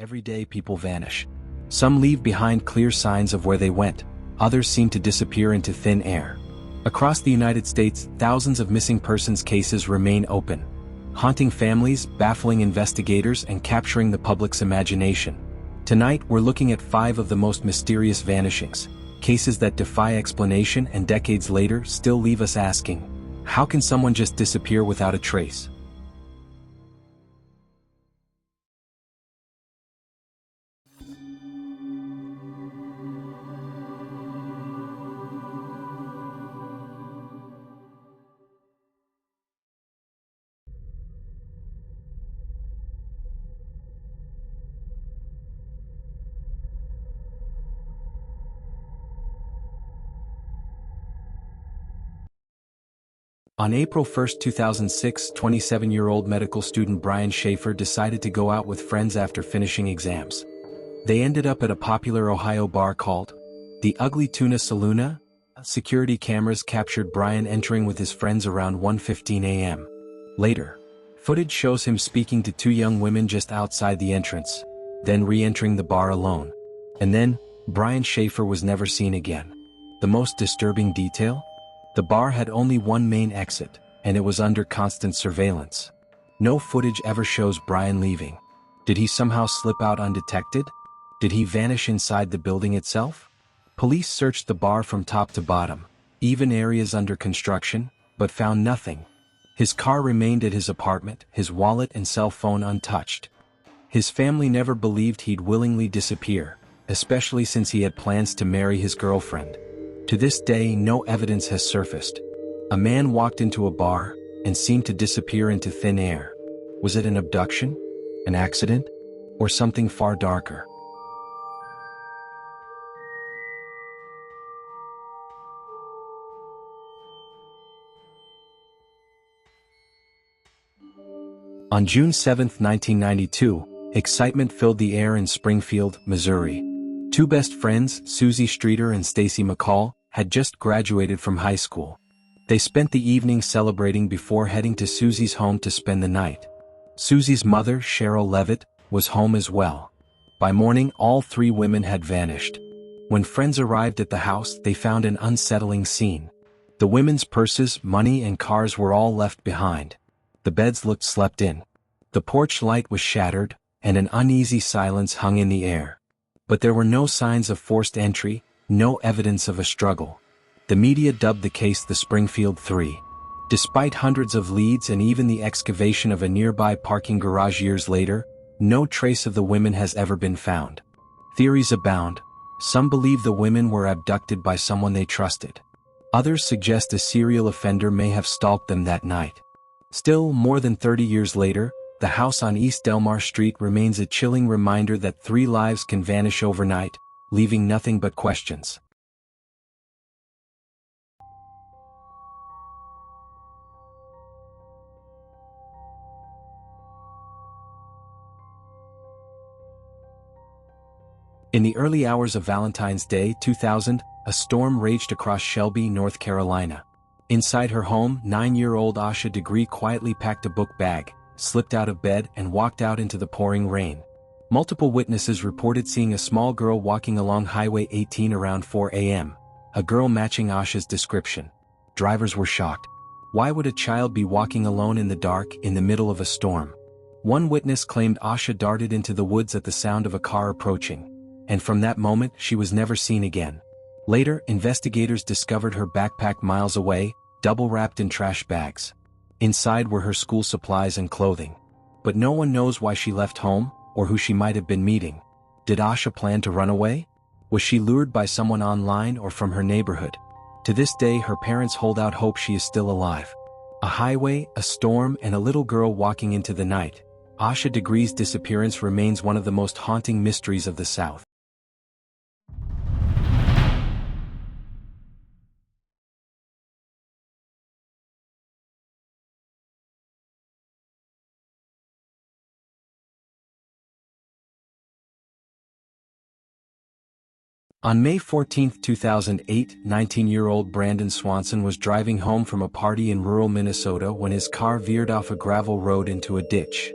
Every day people vanish. Some leave behind clear signs of where they went, others seem to disappear into thin air. Across the United States, thousands of missing persons cases remain open, haunting families, baffling investigators, and capturing the public's imagination. Tonight we're looking at 5 of the most mysterious vanishings, cases that defy explanation and decades later still leave us asking, how can someone just disappear without a trace? On April 1, 2006, 27-year-old medical student Brian Shaffer decided to go out with friends after finishing exams. They ended up at a popular Ohio bar called the Ugly Tuna Saloon. Security cameras captured Brian entering with his friends around 1:15 a.m. Later, footage shows him speaking to 2 young women just outside the entrance, then re-entering the bar alone. And then, Brian Shaffer was never seen again. The most disturbing detail? The bar had only one main exit, and it was under constant surveillance. No footage ever shows Brian leaving. Did he somehow slip out undetected? Did he vanish inside the building itself? Police searched the bar from top to bottom, even areas under construction, but found nothing. His car remained at his apartment, his wallet and cell phone untouched. His family never believed he'd willingly disappear, especially since he had plans to marry his girlfriend. To this day, no evidence has surfaced. A man walked into a bar and seemed to disappear into thin air. Was it an abduction, an accident, or something far darker? On June 7, 1992, excitement filled the air in Springfield, Missouri. 2 best friends, Susie Streeter and Stacy McCall, had just graduated from high school. They spent the evening celebrating before heading to Susie's home to spend the night. Susie's mother, Cheryl Levitt, was home as well. By morning, all 3 women had vanished. When friends arrived at the house, they found an unsettling scene. The women's purses, money, and cars were all left behind. The beds looked slept in. The porch light was shattered, and an uneasy silence hung in the air. But there were no signs of forced entry, no evidence of a struggle. The media dubbed the case the Springfield 3. Despite hundreds of leads and even the excavation of a nearby parking garage years later, no trace of the women has ever been found. Theories abound. Some believe the women were abducted by someone they trusted. Others suggest a serial offender may have stalked them that night. Still, more than 30 years later, the house on East Delmar Street remains a chilling reminder that 3 lives can vanish overnight, leaving nothing but questions. In the early hours of Valentine's Day 2000, a storm raged across Shelby, North Carolina. Inside her home, 9-year-old Asha Degree quietly packed a book bag, slipped out of bed and walked out into the pouring rain. Multiple witnesses reported seeing a small girl walking along Highway 18 around 4 a.m., a girl matching Asha's description. Drivers were shocked. Why would a child be walking alone in the dark in the middle of a storm? One witness claimed Asha darted into the woods at the sound of a car approaching, and from that moment she was never seen again. Later, investigators discovered her backpack miles away, double-wrapped in trash bags. Inside were her school supplies and clothing. But no one knows why she left home, or who she might have been meeting. Did Asha plan to run away? Was she lured by someone online or from her neighborhood? To this day, her parents hold out hope she is still alive. A highway, a storm, and a little girl walking into the night. Asha Degree's disappearance remains one of the most haunting mysteries of the South. On May 14, 2008, 19-year-old Brandon Swanson was driving home from a party in rural Minnesota when his car veered off a gravel road into a ditch.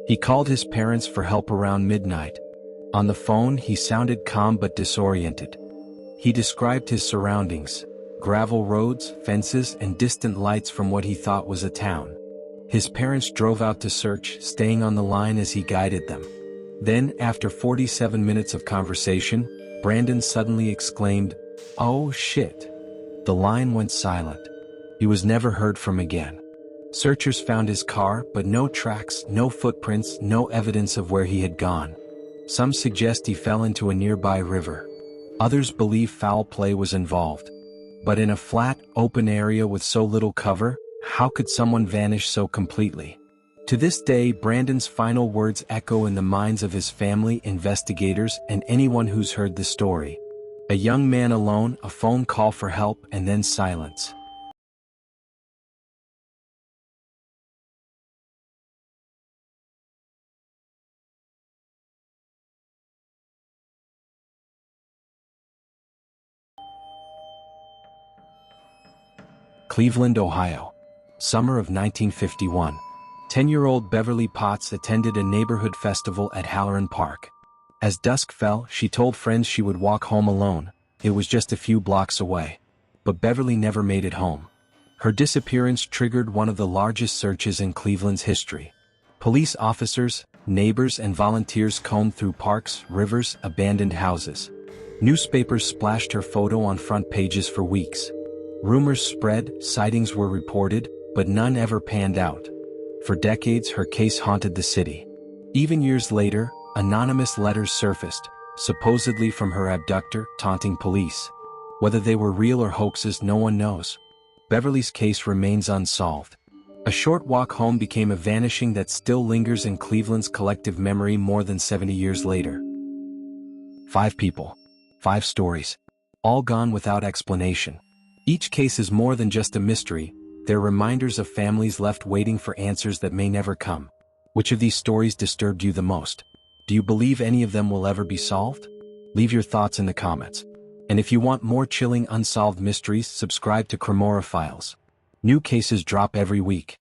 He called his parents for help around midnight, On the phone, he sounded calm but disoriented. He described his surroundings: gravel roads, fences, and distant lights from what he thought was a town. His parents drove out to search, staying on the line as he guided them. Then, after 47 minutes of conversation, Brandon suddenly exclaimed, "Oh shit." The line went silent. He was never heard from again. Searchers found his car, but no tracks, no footprints, no evidence of where he had gone. Some suggest he fell into a nearby river. Others believe foul play was involved. But in a flat, open area with so little cover, how could someone vanish so completely? To this day, Brandon's final words echo in the minds of his family, investigators, and anyone who's heard the story. A young man alone, a phone call for help, and then silence. Cleveland, Ohio. Summer of 1951. 10-year-old Beverly Potts attended a neighborhood festival at Halloran Park. As dusk fell, she told friends she would walk home alone. It was just a few blocks away. But Beverly never made it home. Her disappearance triggered one of the largest searches in Cleveland's history. Police officers, neighbors, and volunteers combed through parks, rivers, abandoned houses. Newspapers splashed her photo on front pages for weeks. Rumors spread, sightings were reported, but none ever panned out. For decades, her case haunted the city. Even years later, anonymous letters surfaced, supposedly from her abductor, taunting police. Whether they were real or hoaxes, no one knows. Beverly's case remains unsolved. A short walk home became a vanishing that still lingers in Cleveland's collective memory more than 70 years later. 5 people. 5 stories. All gone without explanation. Each case is more than just a mystery. They're reminders of families left waiting for answers that may never come. Which of these stories disturbed you the most? Do you believe any of them will ever be solved? Leave your thoughts in the comments. And if you want more chilling unsolved mysteries, subscribe to Cremora Files. New cases drop every week.